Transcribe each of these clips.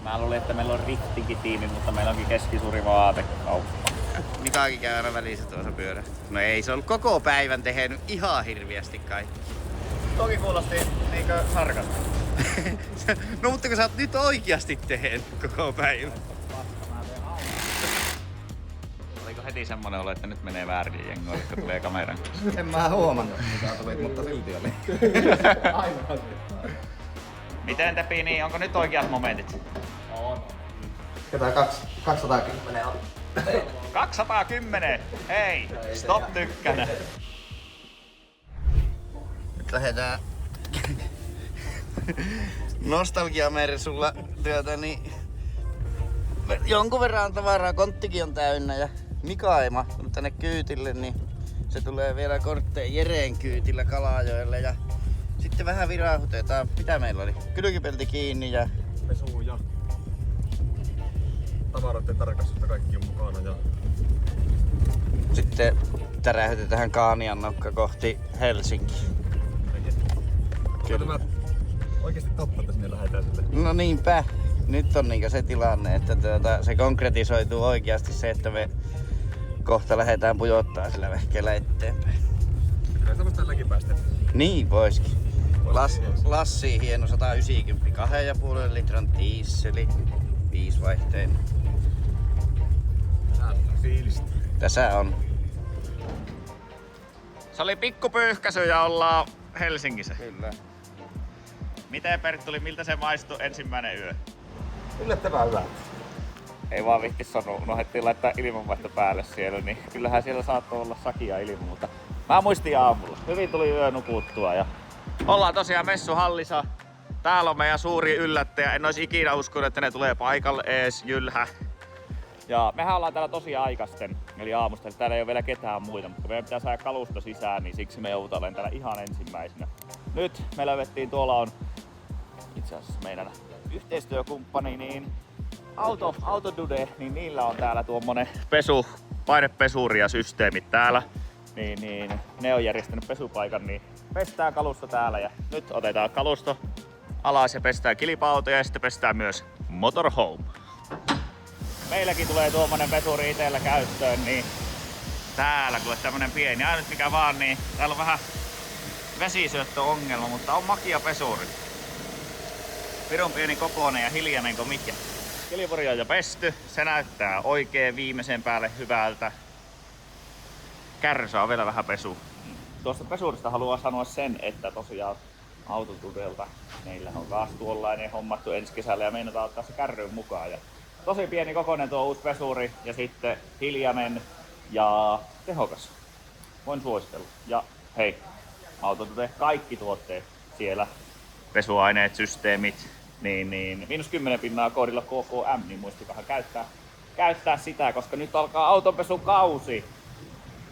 Mä luulin, että meillä on Riftinkin tiimi, mutta meillä onkin keskisuuri vaatekauppa. Mikakin käy aina välissä tuossa pyörä. No ei se ollut koko päivän tehnyt ihan hirviästi kai. Toki kuulosti niinkö sarkasta. No mutta kun sä oot nyt oikeasti tehnyt koko päivän. Oliko heti semmonen olo, että nyt menee väärin jengoille, kun tulee kameran kanssa? En mä huomannut mitä tulit, mutta silti oli. Aina. Miten Tepi, niin onko nyt oikeat momentit? On. Ketään 210 on. 210! Hei! Stop tykkänä! Nyt lähdetään nostalgiamersulla niin jonkun verran tavaraa, konttikin on täynnä ja Mika ei mahtunut tänne kyytille, niin se tulee vielä Kortteen Jereen kyytillä Kalajoelle ja sitten vähän virahutetaan. Mitä meillä oli? Kylkipelti kiinni ja Pesu ja tavaroiden tarkastusta kaikki on mukana ja sitten tärähytetään Kaaniannokka kohti Helsinkiä. onko tämä oikeesti totta, että sinne lähdetään sitten? No niinpä. Nyt on niinku se tilanne, että se konkretisoituu oikeasti se, että me kohta lähdetään pujottaa sillä vehkeellä eteenpäin. Kyllä sitä voisi tälläkin päästä. Niin voisikin. Lassi hieno 190, 2,5 litran dieseli, 5 vaihteinen. Fiilistä. Tässä on. Se oli pikkupyyhkäisy ja ollaan Helsingissä. Kyllä. Miten Perttuli, miltä se maistui ensimmäinen yö? Yllättävän hyvä. Ei vaan vihti sanoa, unohdettiin laittaa ilmanvaihto päälle siellä, niin kyllähän siellä saattoi olla sakia ilman, mutta mä muistin aamulla. Hyvin tuli yö nukuttua ja ollaan tosiaan messuhallissa. Täällä on meidän suuri yllättäjä. En olisi ikinä uskonut, että ne tulee paikalle ees, Jylhä. Ja mehän ollaan täällä tosi aikaisten, eli aamusta. Täällä ei ole vielä ketään muita, mutta meidän pitää saada kalusto sisään, niin siksi me joudutaan olemaan täällä ihan ensimmäisenä. Nyt me löydettiin, tuolla on itse asiassa meidän yhteistyökumppani, niin Autodude, niin niillä on täällä tuommoinen painepesuri ja systeemit täällä. Niin ne on järjestänyt pesupaikan, niin pestään kalusto täällä ja nyt otetaan kalusto alas ja pestään kilpa-autoja ja sitten pestään myös motorhome. Meilläkin tulee tuommoinen pesuri itellä käyttöön, niin täällä kuule tämmönen pieni, ainut mikä vaan, niin täällä on vähän vesisyöttöongelma, mutta on makia pesuri. Pirun pieni kokoinen ja hiljainen kuin mikä. Kilipuri on jo pesty, se näyttää oikein viimeisen päälle hyvältä. Kärrysä on vielä vähän pesu. Tuosta pesurista haluan sanoa sen, että tosiaan Autodudelta meillä on taas tuollainen hommattu ensi kesällä ja meinataan ottaa se kärryyn mukaan. Ja tosi pieni kokoinen tuo uusi pesuri ja sitten hiljainen ja tehokas. Voin suositella. Ja hei, Autodude kaikki tuotteet siellä, pesuaineet, systeemit, niin -10 koodilla KKM, niin muistikahan käyttää sitä, koska nyt alkaa autonpesukausi.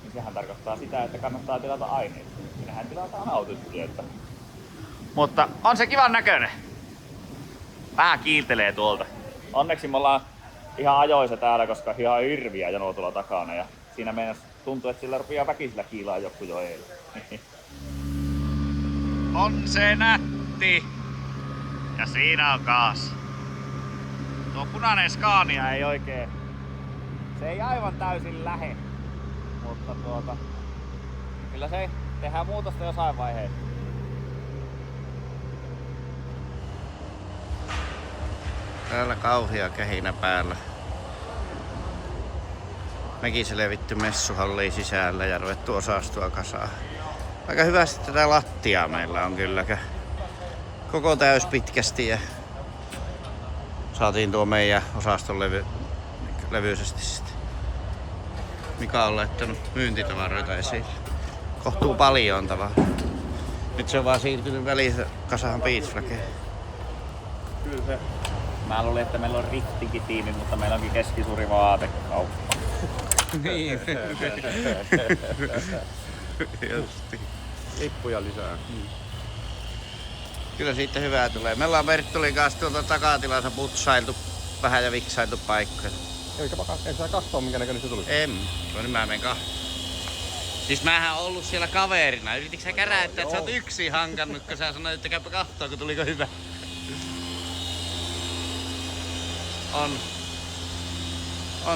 Niin sehän tarkoittaa sitä, että kannattaa tilata aineita. Minähän tilataan Autodudelta. Mutta on se kivan näköinen. Vähän kiiltelee tuolta. Onneksi me ollaan ihan ajoissa täällä, koska ihan hirviä jonoa tuolla takana. Ja siinä meinas tuntuu, että sillä rupeaa väkisellä kiilaa joku jo eilen. On se nätti! Ja siinä on kaas. Tuo punainen Scania ei oikein... Se ei aivan täysin lähe. Mutta kyllä se tehdään muutosta jossain vaiheessa. Täällä kauhia kähinä päällä. Mekin selvitty messuhalliin sisällä ja ruvettu osastua kasaan. Aika hyvästi tätä lattiaa meillä on kylläkään. Koko täys pitkästi ja saatiin tuo meidän osaston levyisesti sitten. Mika on laittanut myyntitavaroita esille. Kohtuu paljon tavaraa. Nyt se on vaan siirtynyt välissä kasaan beachflageja. Kyllä se. Mä luulin, että meillä on Riftinkin tiimi, mutta meillä onkin keskisuuri vaatekauppa. Niin. Justi. Lippuja lisää. Kyllä siitä hyvää tulee. Me ollaan Perttulin kanssa tuolta takatilassa putsailtu vähän ja viksailtu paikkoja. Eikö sä katsoa minkä näköinen se tuli? En. No niin mä menen Siis mähän oon ollut siellä kaverina. Yrititkö sä käräyttää, että sä oot yksin hankannut, kun sä sanoit, että käypä kahtoo, kun tuliko hyvä?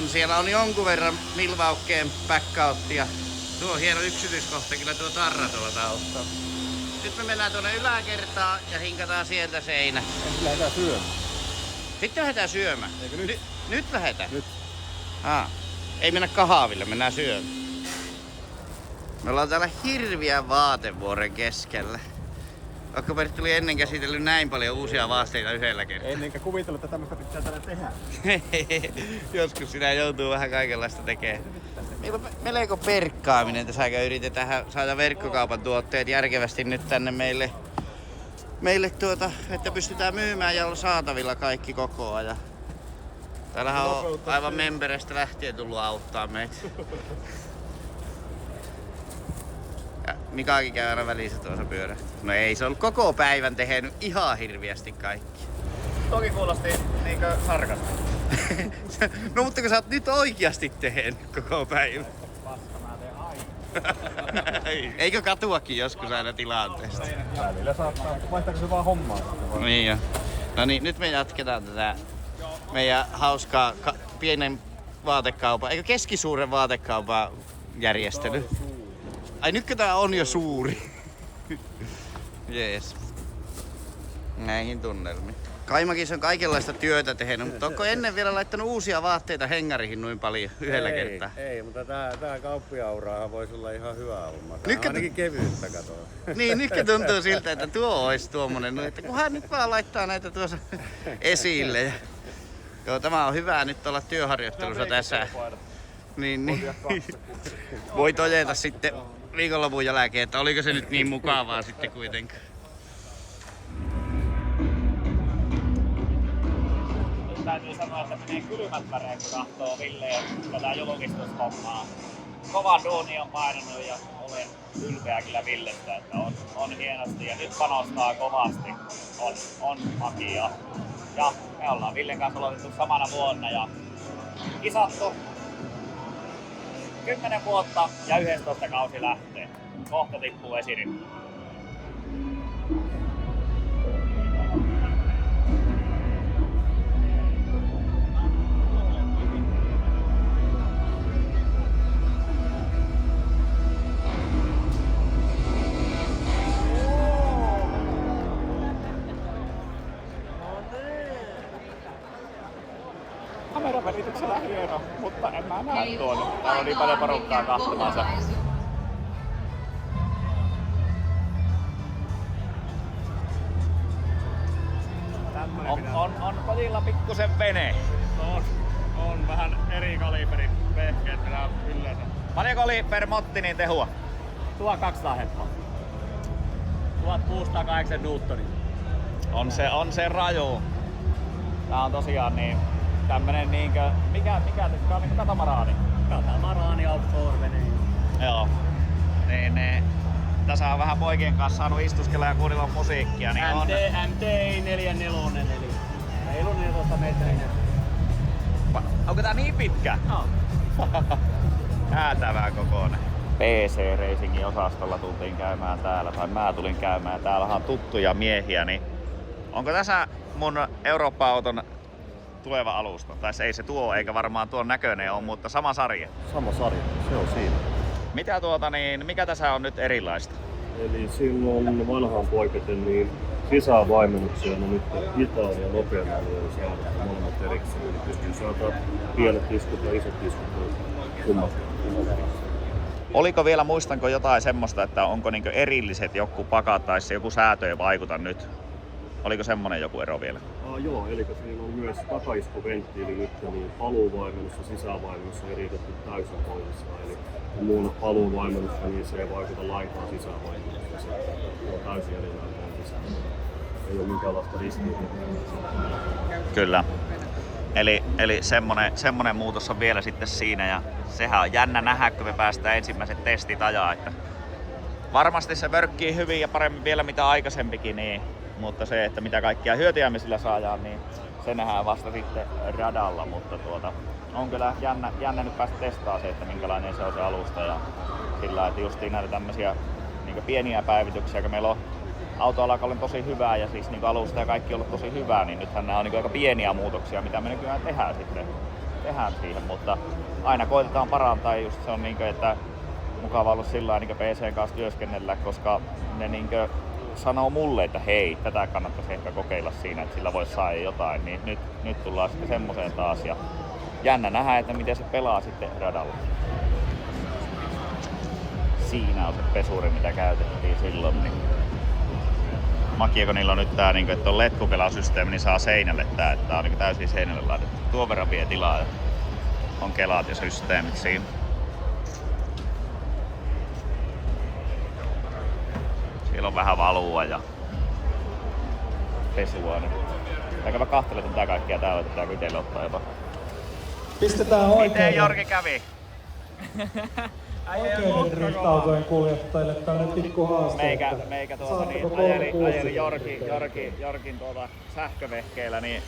Siellä on jonkun verran milvaukkeen backouttia. Tuo on hieno yksityiskohta, kyllä tuo tarra tuolta auttaa. Nyt me mennään tuonne yläkertaan ja hinkataan sieltä seinä. Ensin lähdetään syömään. Sitten lähdetään syömään. Eikö nyt? Nyt lähdetään? Nyt. Ei mennä kahville, mennään syömään. Me ollaan täällä hirviän vaatevuoren keskellä. Onko Pertti oli ennen käsitellyt näin paljon uusia vaatteita yhdellä kertaa? Enkä kuvitellut, että tämmöistä pitää täällä tehdä. Joskus sinä joutuu vähän kaikenlaista tekemään. Meillä on melko perkkaaminen tässä, kun yritetään saada verkkokaupan tuotteet järkevästi nyt tänne meille että pystytään myymään ja olla saatavilla kaikki koko ajan. Täällähän on aivan membereistä lähtien tullut auttaa meitä. Ja Mikakin käy aina välissä tuossa pyörähtää. No ei, se on ollut koko päivän tehnyt ihan hirviästi kaikki. Toki kuulosti niinkö sarkasta. No mutta kun sä oot nyt oikeasti tehnyt koko päivän. Paska, mä teen aina. Eikö katuakin joskus aina tilanteesta? Välillä saattaa. Vaihtaako se vaan hommaa? Niin jo. No niin, nyt me jatketaan tätä meidän hauskaa pienen vaatekaupan, eikö keskisuuren vaatekaupan järjestely? Ai nytkö tää on jo suuri? Jees. Näihin tunnelmiin. Kaimakissa on kaikenlaista työtä tehnyt, mutta onko ennen vielä laittanut uusia vaatteita hengarihin noin paljon yhdellä kertaa? Ei, mutta tää kauppiauraahan voisi olla ihan hyvä homma. Tää Nytkö on ainakin kevyyttä katoa. Niin, nyt tuntuu siltä, että tuo olisi tuommoinen, että kunhan nyt vaan laittaa näitä tuossa esille. Ja joo, tämä on hyvä nyt olla työharjoittelussa tässä. Niin. Voi todeta sitten viikonlopun jälkeen, että oliko se nyt niin mukavaa sitten kuitenkaan. Täytyy sanoa, että menee kylmät väreet, kun kahtoo Villeen tätä julkistushommaa. Kova duuni on painanut ja olen ylpeä kyllä Villestä, että on hienosti ja nyt panostaa kovasti. On magia. Ja me ollaan Villen kanssa aloitettu samana vuonna ja kisattu 10 vuotta ja 11 kausi lähtee. Kohta tippuu esiriin. Kameran välityksellä hieno, mutta en mä näe tuonne. Täällä on niin paljon porukkaa kahtomassa. On kotilla pikkusen vene. On vähän eri kaliberin vehkeet mitä yleensä. Paljonko oli per motti niin tehua? 1200 heppoa. 1608 newtonia. On se raju. Tää on tosiaan niin tämmönen niinkö, mikä tykkä on niinku katamaraani? Katamaraani offshore-vene. Joo. Niin, tässä on vähän poikien kanssa saanut istuskella ja kuunnella musiikkia, niin on. MT 44 eli reilu 14 metrinen. Onko tää niin pitkä? Joo. Häätävää kokoinen. PC Racingin osastolla tultiin käymään täällä, tai mä tulin käymään. Täällähän on tuttuja miehiä, niin onko tässä mun Eurooppa-auton tuleva alusta? Tai ei se tuo, eikä varmaan tuon näköinen ole, mutta sama sarja. Sama sarja, se on siinä. Mitä mikä tässä on nyt erilaista? Eli silloin vanhaan poiketen niin sisävaimennuksia on nyt hitaan ja nopean alueen saada molemmat erikseen. Eli pystyy saada pienet iskut ja isot iskut kummat erikseen. Oliko vielä, muistanko jotain semmoista, että onko niinku erilliset joku pakat tai se joku säätö ei vaikuta nyt? Oliko semmonen joku ero vielä? Joo, eli siinä on myös takaiskuventtiili nyt, niin paluuvaimennus ja sisävaimennus on eriytetty täysin toisissaan. Eli kun muun paluuvaimennusta, niin se ei vaikuta lainkaan sisävaimennusta. Se on täysin erilainen sisään. Ei ole minkäänlaista ristiriitaa. Kyllä. Eli semmonen muutos on vielä sitten siinä ja sehän on jännä nähdä, kun me päästään ensimmäiset testit ajaa. Että varmasti se vörkkii hyvin ja paremmin vielä mitä aikaisempikin, niin, mutta se, että mitä kaikkia hyötyjä me sillä saadaan, niin se nähdään vasta sitten radalla. Mutta on kyllä jännä nyt päästä testaamaan se, että minkälainen se on se alusta ja sillä, että justiin näitä tämmöisiä niin pieniä päivityksiä, kun meillä on autoalakalle tosi hyvää ja siis niin alusta ja kaikki on ollut tosi hyvää, niin nythän nämä on niin aika pieniä muutoksia, mitä me nykyään tehdään siihen, mutta aina koitetaan parantaa ja just se on niin kuin, että mukava ollut sillä niin PC:n kanssa työskennellä, koska ne niin sanoo mulle, että hei, tätä kannattaisi ehkä kokeilla siinä, että sillä voisi saada jotain, niin nyt tullaan sitten semmoseen taas ja jännä nähdä, että miten se pelaa sitten radalla. Siinä on se pesuri, mitä käytettiin silloin. Niin. Makia, kun niillä on nyt tää, että on letkukelausysteemi, niin saa seinälle tää, että tää on täysin seinälle laitettu. Tuon verran vie tilaa ja on kelaat ja systeemit siinä. Siellä on vähän valua ja pesua. Käydä kahtelemaan mitä kaikkea täällä, että pitääkö itselle ottaa jotain. Pistetään oikein. Miten Jorki kävi? Oikein drift-autojen kuljettajille tämmönen pikku haaste. Meikä ajeli Jorkin sähkövehkeillä, niin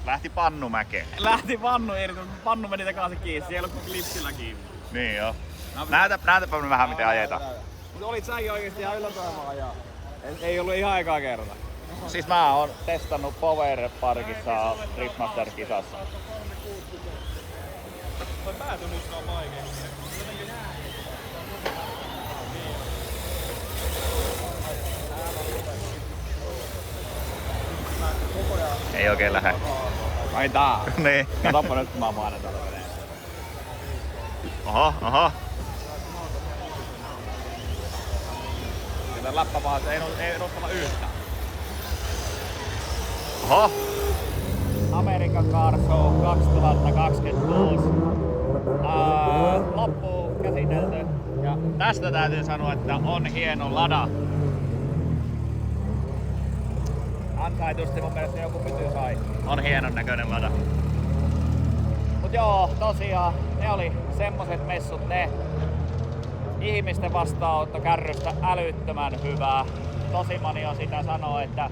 lähti pannumäkeen. Lähti pannu meni takaisin kiinni, siellä on klipsillä kiinni. Niin joo. Näytäpä me vähän miten ajetaan. Mutta olit säkin oikeesti ihan yllättävää ajaa. Ei ollut ihan aikaa kertaa. Siis mä oon testannut Power Parkissa Driftmaster-kisassa. Toi päätymistä on vaikea. Ei oikein lähde. Ai tää? Niin. Katoppa nyt kun mä painan täällä veneessä. Oho. Sitä läppä vaan, ei nostella yhtään. Oho. American Car Show 2026. Loppuun käsitelty. Ja tästä täytyy sanoa, että on hieno lada. Ansaitusti mun mielestä joku pyty sai. On hienon näköinen lada. Mut joo, tosiaan ne oli semmoset messut ne. Ihmisten vastaanotto kärrystä älyttömän hyvää. Tosi moni on sitä sanoo, että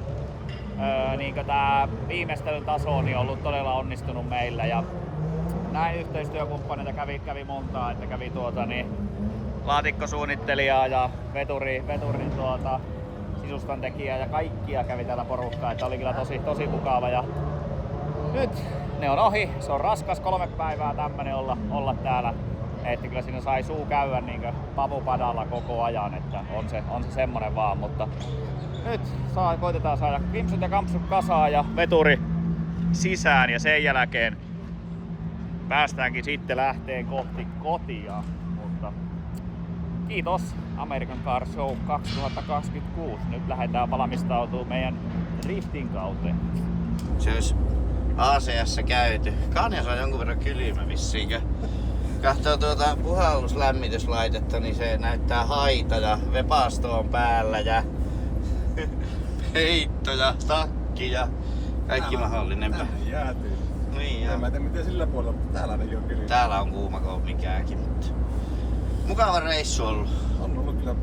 niinkö tää viimeistelyn taso on ollut todella onnistunut meillä ja näin yhteistyökumppaneita kävi montaa, että kävi laatikkosuunnittelijaa ja veturin sisustantekijää ja kaikkia kävi täällä porukkaa, että oli kyllä tosi mukava ja nyt ne on ohi, se on raskas 3 päivää tämmönen olla täällä, että kyllä siinä sai suu käydä niinkö pavupadalla koko ajan, että on se semmonen vaan, mutta nyt koitetaan saada kimpsut ja kampsut kasaan ja veturi sisään ja sen jälkeen päästäänkin sitten lähteen kohti kotia. Mutta kiitos American Car Show 2026. Nyt lähdetään valmistautumaan meidän driftin kauteen. Se olisi ACS käyty. Kanjas on jonkun verran kylmä vissiinkö. Kahtoo puhalluslämmityslaitetta, niin se näyttää haita ja vepasto on päällä ja heitto ja takki ja kaikki mahdollinen. Tänne jäätyy. Niin En mä tiedä miten sillä puolella, mutta täällä ainakin on kyllä. Täällä on kuuma kuin mikäänkin, mutta mukava reissu ollut. On ollut kyllä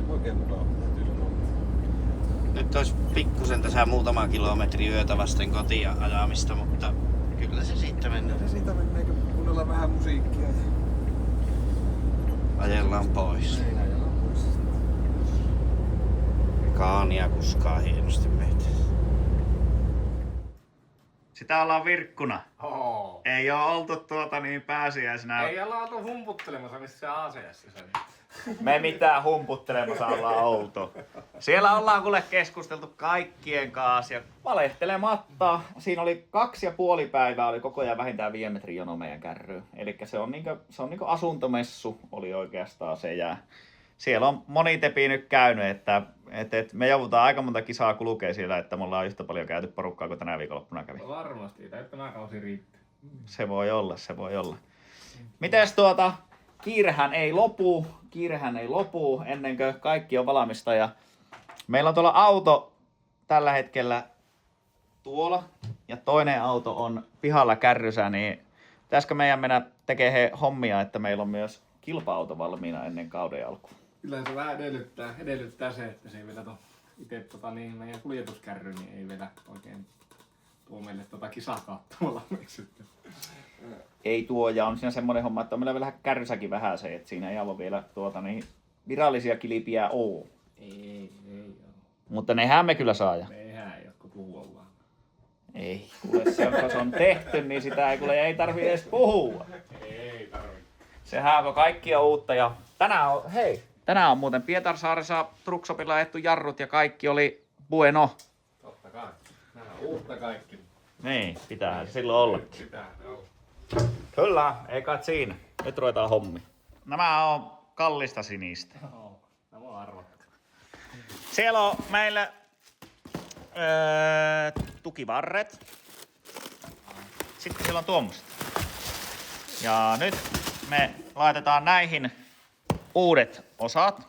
oikein mukava. Nyt olisi pikkusen tässä muutama kilometri yötä vasten kotia ajamista, mutta kyllä se siitä mennään. Se siitä menee, kun kuunnellaan vähän musiikkia ja Ajellaan pois. näin ajellaan pois. Kaania kuskaa hienosti meitä. Sitä ollaan virkkuna. Oo. Ei oo oltu pääsiäisenä. Ei olla oltu humputtelemassa missään ACS sen. Me mitään humputtelemassa ollaan oltu. Siellä ollaan kuule keskusteltu kaikkien kanssa ja valehtelematta. Siinä oli 2,5 päivää, oli koko ajan vähintään 5 metrin jono meidän kärryyn. Eli se on niinku asuntomessu oli oikeastaan se. Ja siellä on moni tepi nyt käynyt, että me joudutaan aika monta kisaa kulkea siellä, että me ollaan yhtä paljon käyty porukkaa kuin tänä viikonloppuna kävi. Varmasti, tai tämä kausi riittää. Se voi olla. Mites kiirehän ei lopu ennen kuin kaikki on valmista ja meillä on tuolla auto tällä hetkellä tuolla ja toinen auto on pihalla kärrysä, niin pitäisikö meidän mennä tekemään hommia, että meillä on myös kilpa-auto valmiina ennen kauden alkuun? Kyllä se vähän edellyttää se, että se ei vielä itse meidän kuljetuskärry, niin ei vielä oikein tuo meille kisakautta valmiiksi. Ei tuo, ja on siinä semmoinen homma, että on meillä vielä kärrysäkin vähän se, että siinä ei aivan vielä virallisia kilpiä oo. Ei. Mutta nehän me kyllä saa. Nehän jotkut puhua vaan. Ei, kuule se on tehty, niin sitä ei tarvitse edes puhua. Ei tarvi. Sehän on kaikkia uutta ja tänään on muuten Pietarsaaressa Truckshopilla ajettu jarrut ja kaikki oli bueno. Totta kai. Nämä on uutta kaikki. Niin, pitäähän se silloin olla. Sitä on. Kyllä, ei kai siinä. Nyt ruvetaan hommi. Nämä on kallista sinistä. Nämä on arvottu. Siellä on meillä tukivarret. Sitten siellä on tuommoiset. Ja nyt me laitetaan näihin uudet osat.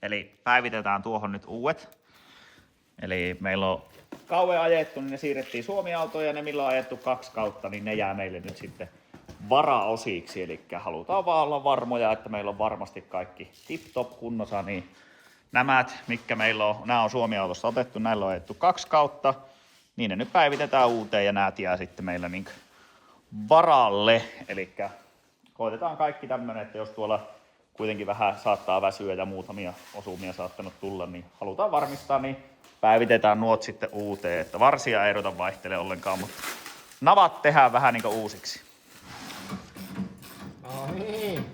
Eli päivitetään tuohon nyt uudet. Eli meillä on kauan ajettu, niin ne siirrettiin Suomi-autoon ja ne millä on ajettu 2 kautta, niin ne jää meille nyt sitten varaosiksi. Eli halutaan vaan olla varmoja, että meillä on varmasti kaikki tip-top kunnossa. Niin nämä, mitkä meillä on, nämä on Suomi-autossa otettu, näillä on ajettu 2 kautta. Niin ne nyt päivitetään uuteen ja nämä jää sitten meillä niin varalle. Eli koitetaan kaikki tämmönen, että jos tuolla kuitenkin vähän saattaa väsyä ja muutamia osumia saattanut tulla, niin halutaan varmistaa, niin päivitetään nuot sitten uuteen. Että varsia ei ruveta vaihtele ollenkaan, mutta navat tehdään vähän niin kuin uusiksi. No niin.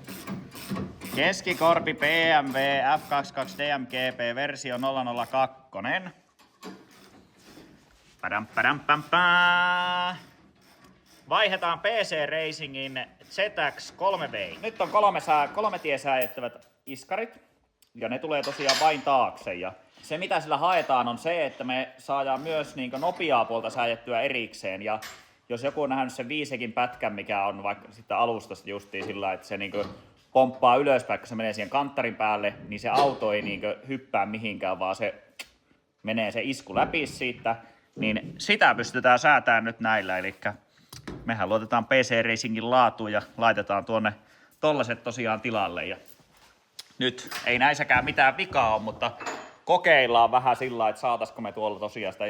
Keskikorpi BMW F22 DMGP versio 002. Vaihdetaan PC Racingin ZX 3V. Nyt on 3 tiesääjettävät iskarit. Ja ne tulee tosiaan vain taakse. Ja se mitä sillä haetaan on se, että me saadaan myös niin nopeaa puolta sääjettyä erikseen. Ja jos joku on nähnyt sen viisekin pätkän, mikä on vaikka sitten alustasta justiin sillä, että se niin pomppaa ylöspäin, kun se menee siihen kanttarin päälle, niin se auto ei niin hyppää mihinkään, vaan se menee se isku läpi siitä. Niin sitä pystytään säätämään nyt näillä. Eli mehän luotetaan PC Racingin laatuun ja laitetaan tuonne tollaset tosiaan tilalle. Ja nyt ei näissäkään mitään vikaa ole, mutta kokeillaan vähän sillä, että saataisiko me tuolla tosiaan sitä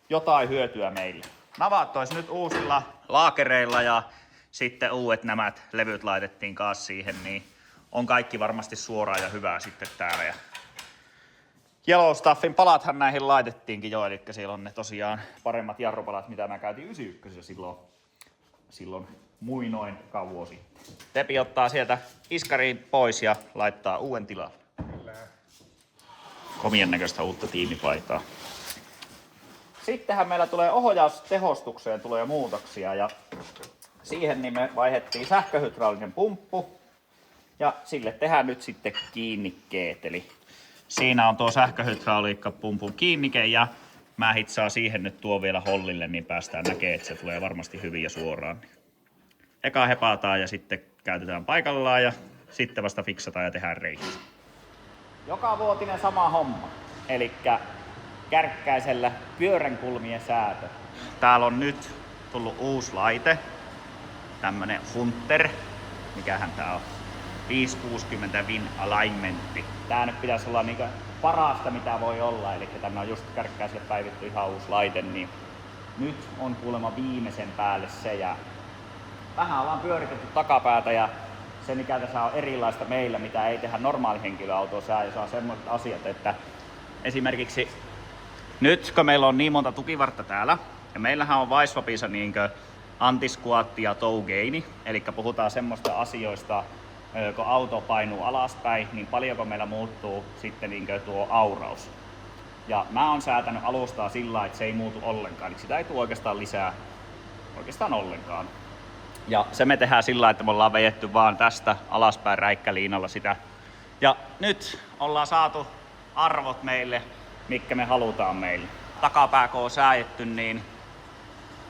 jotain hyötyä meille. Navat olisi nyt uusilla laakereilla ja sitten uudet nämä levyt laitettiin kanssa siihen, niin on kaikki varmasti suoraa ja hyvää sitten täällä. Ja Yellowstaffin palathan näihin laitettiinkin jo, eli siellä on ne tosiaan paremmat jarrupalat, mitä mä käytin 91 silloin muinoin kauan sitten. Tepi ottaa sieltä iskariin pois ja laittaa uuden tilalle. Komien näköistä uutta tiimipaitaa. Sittenhän meillä tulee ohjaustehostukseen tulee muutoksia ja siihen niin me vaihdettiin sähköhydraulinen pumppu ja sille tehdään nyt sitten kiinnikkeet. Eli siinä on tuo sähköhydrauliikkapumpun kiinnike ja mä hitsaan siihen nyt tuo vielä hollille, niin päästään näkemään, että se tulee varmasti hyvin ja suoraan. Eka hepataan ja sitten käytetään paikallaan ja sitten vasta fiksataan ja tehdään reikä. Joka vuotinen sama homma, eli kärkkäisellä pyöränkulmien säätö. Täällä on nyt tullut uusi laite, tämmönen Hunter, mikähän tää on, 560 Win Alignmentti. Tää nyt pitäisi olla niinku parasta mitä voi olla, eli tänne on just kärkkäiselle päivitty ihan uusi laite, niin nyt on kuulemma viimeisen päälle se ja vähän ollaan pyöritetty takapäätä ja se mikä tässä on erilaista meillä, mitä ei tehdä normaali henkilöautossa, on semmoiset asiat, että esimerkiksi nyt kun meillä on niin monta tukivartta täällä, ja meillähän on Weisswapissa niinkö antisquatti ja toe gaini, eli puhutaan semmoista asioista, kun auto painuu alaspäin, niin paljonko meillä muuttuu sitten niinkö tuo auraus. Ja mä oon säätänyt alustaa sillä, että se ei muutu ollenkaan, eli sitä ei tule oikeastaan lisää ollenkaan. Ja se me tehdään sillä, että me ollaan vejetty vaan tästä alaspäin räikkäliinalla sitä. Ja nyt ollaan saatu arvot meille, mitkä me halutaan meille. Takapää kun on sääjetty, niin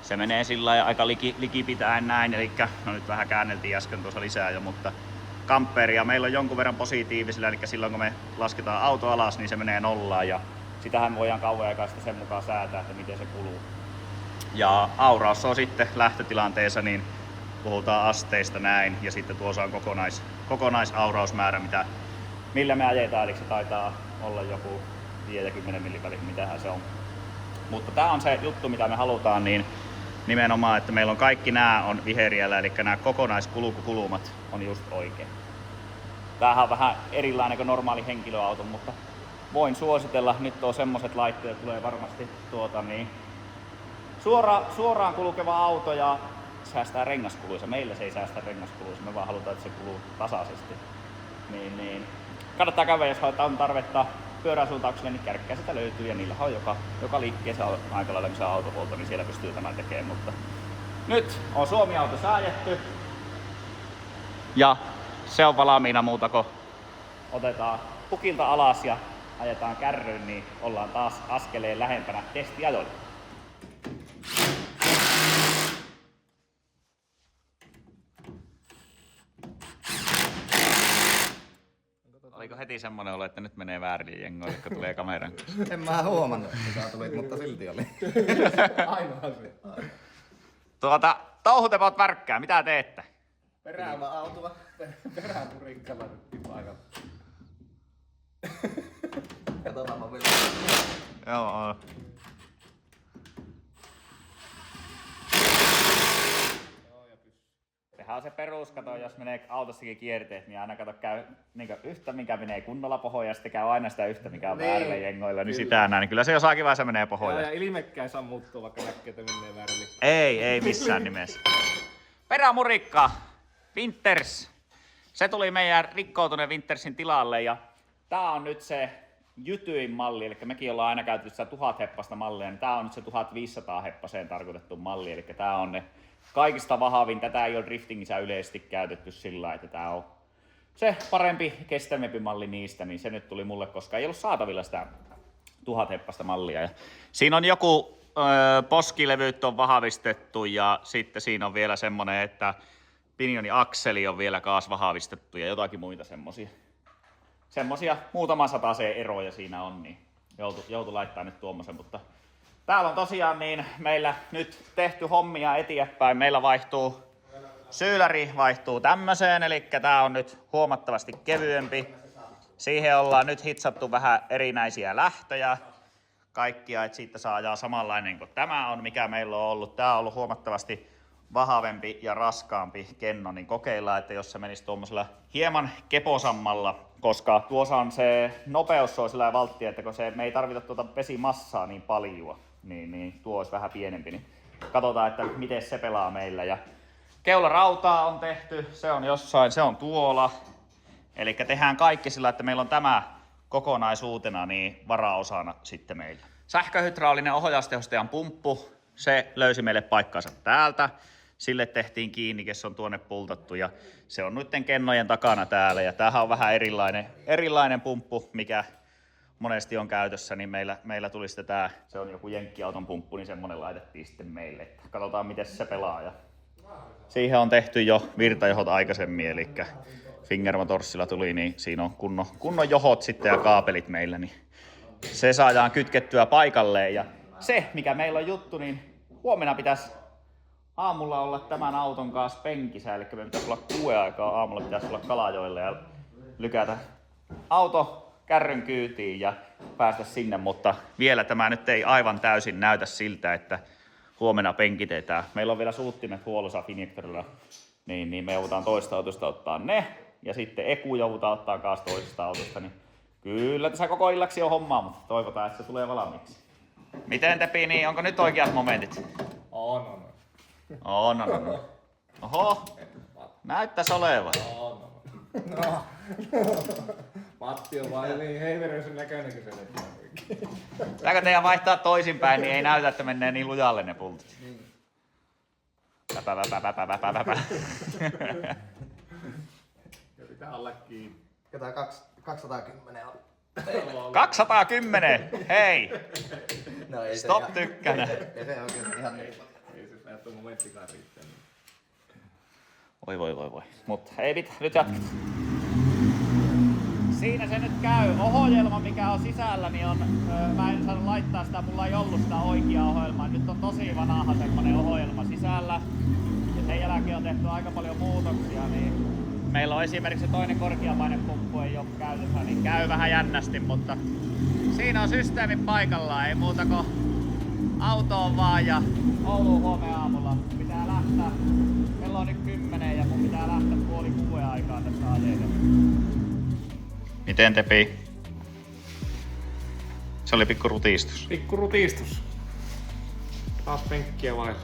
se menee sillä aika likipitäen näin. Eli no nyt vähän käänneltiin äsken tuossa lisää jo, mutta kamperia meillä on jonkun verran positiivisilla. Eli silloin kun me lasketaan auto alas, niin se menee nollaan. Ja sitähän voidaan kauan aikaa sitten sen mukaan säätää, että miten se kuluu. Ja auraus on sitten lähtötilanteessa, niin puhutaan asteista näin, ja sitten tuossa on kokonaisaurausmäärä, millä me ajetaan, eli se taitaa olla joku 50 milliväli, mitähän se on. Mutta tää on se juttu, mitä me halutaan, niin nimenomaan, että meillä on kaikki nämä on viheriällä, eli nämä kokonaiskulkumat on just oikein. Tämähän on vähän erilainen kuin normaali henkilöauto, mutta voin suositella. Nyt on semmoset laitteet, tulee varmasti suoraan kulkeva auto ja säästää rengaskuluissa. Meillä se ei säästä rengaskuluissa, me vaan halutaan, että se kuluu tasaisesti. Niin. Kannattaa käydä, jos on tarvetta pyöräsuuntaukselle, niin kärkkää sitä löytyy ja niillä on joka liikkeessä on aika lailla missä autohuolto, niin siellä pystyy tämän tekemään. Mutta nyt on Suomi-auto säädetty ja se on valmiina muuta kuin otetaan pukilta alas ja ajetaan kärryyn, niin ollaan taas askeleen lähempänä testiajoilla. Oliko heti semmonen olo, että nyt menee väärille jengoille, kun tulee kameran kanssa? En mä huomannut, että sä tulit, mutta silti oli. Ainoa asia. Touhutepot värkkää, mitä teette? Peräämä autolla, perämurikkalla nyt paikalla. Katsotaanpa vielä. Joo. Sehän on se peruskato, jos menee autossakin kierteet, niin aina käy niin yhtä, mikä menee kunnolla pohoja, ja sitten käy aina sitä yhtä, mikä on väärillä jengoilla, niin sitä näin. Niin kyllä se jossakin vaiheessa menee pohoja. Ja ilmekkään saa muuttua, vaikka näkee, että menee väärille. Ei missään nimessä. Perämurikka, Winters. Se tuli meidän rikkoutuneen Wintersin tilalle ja tää on nyt se jytyin malli, eli mekin ollaan aina käytetty sitä 1000 heppasta mallia, niin tää on nyt se 1500 heppaseen tarkoitettu malli, eli tää on ne kaikista vahvin. Tätä ei ole driftingissä yleisesti käytetty sillä, että tää on se parempi, kestävämpi malli niistä, niin se nyt tuli mulle, koska ei ollut saatavilla sitä 1000 heppasta mallia. Ja siinä on joku poskilevyt on vahvistettu ja sitten siinä on vielä semmonen, että pinioniakseli on vielä kaas vahvistettu ja jotakin muita semmosia muutama sataseen eroja siinä on, niin joutu laittaa nyt tuommoisen, mutta täällä on tosiaan niin meillä nyt tehty hommia eteenpäin. Meillä syyläri vaihtuu tämmöiseen, eli tää on nyt huomattavasti kevyempi. Siihen ollaan nyt hitsattu vähän erinäisiä lähtöjä. Kaikkia, että siitä saadaan samanlainen kuin tämä on, mikä meillä on ollut. Tää on ollut huomattavasti vahvempi ja raskaampi kenno, niin kokeillaan, että jos se menisi tuommoisella hieman keposammalla, koska tuossa on se nopeus on sillä valttia, että kun me ei tarvita tuota vesimassaa niin paljon, niin tuo olisi vähän pienempi, niin katsotaan, että miten se pelaa meillä. Ja keularautaa on tehty, se on jossain, se on tuolla, eli tehdään kaikki sillä, että meillä on tämä kokonaisuutena niin varaosana sitten meillä. Sähköhydraulinen ohjaustehostajan pumppu, se löysi meille paikkansa täältä. Sille tehtiin kiinni, se on tuonne pultattu ja se on noiden kennojen takana täällä. Ja tämähän on vähän erilainen pumppu, mikä monesti on käytössä, niin meillä tuli sitten tää, se on joku jenkkiauton pumppu, niin semmonen laitettiin sitten meille. Että katsotaan miten se pelaa. Ja siihen on tehty jo virtajohot aikaisemmin, eli Fingermotorsilla tuli, niin siinä on kunnon johot sitten ja kaapelit meillä, niin se saadaan kytkettyä paikalleen. Ja se, mikä meillä on juttu, niin huomenna pitäisi aamulla olla tämän auton kanssa penkissä, eli me pitäisi olla 6 aikaa aamulla, pitäisi olla Kalajoelle ja lykätä auto kärryn kyytiin ja päästä sinne, mutta vielä tämä nyt ei aivan täysin näytä siltä, että huomenna penkitetään. Meillä on vielä suuttimet huollossa Finjektorilla, niin me joudutaan toista autosta ottaa ne, ja sitten Eku joudutaan ottaa kanssa toisesta autosta, niin kyllä tässä koko illaksi on hommaa, mutta toivotaan, että se tulee valmiiksi. Miten Tepi, niin onko nyt oikeat momentit? On. Oho, näyttäis olevan. No. Matti on vaan niin heiveröisen näköinen kuin se. Pitääkö teidän vaihtaa toisinpäin, niin ei näytä, että menee niin lujalle ne pultit. Ja pitää olla kiinni. Ketä 210 on? 210! Hei! No ei Stop tykkänä! Ei se oikeesti ihan niin. Ei se näyttää momenttikaan riittää. Voi. Mutta ei mitään, nyt jatketaan. Siinä se nyt käy. Ohjelma, mikä on sisällä, niin on... Mä en saanut laittaa sitä, mulla ei ollut sitä oikeaa ohjelmaa. Nyt on tosi vanha semmonen ohjelma sisällä. Ja sen jälkeen on tehty aika paljon muutoksia, niin... Meillä on esimerkiksi toinen korkeapainepumppu ei ole käytössä, niin käy vähän jännästi, mutta... Siinä on systeemi paikallaan, ei muuta kuin autoon vaan ja Ouluun huomenna aamulla. Pitää lähteä, kello on nyt 10 ja mun pitää lähteä 5:30 aikaan tässä ajelle. Miten Tepi? Tässä oli pikku rutistus. Pikku rutistus. Taas penkkiä vailla.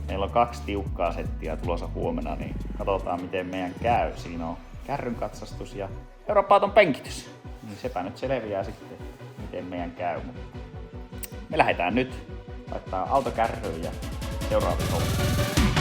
Meillä on 2 tiukkaa settiä tulossa huomenna, niin katsotaan miten meidän käy. Siinä on kärryn katsastus ja Eurooppa-auton penkitys. Niin sepä nyt selviää sitten, miten meidän käy. Me lähdetään nyt laittaa auto kärryyn ja seuraavia hommaa.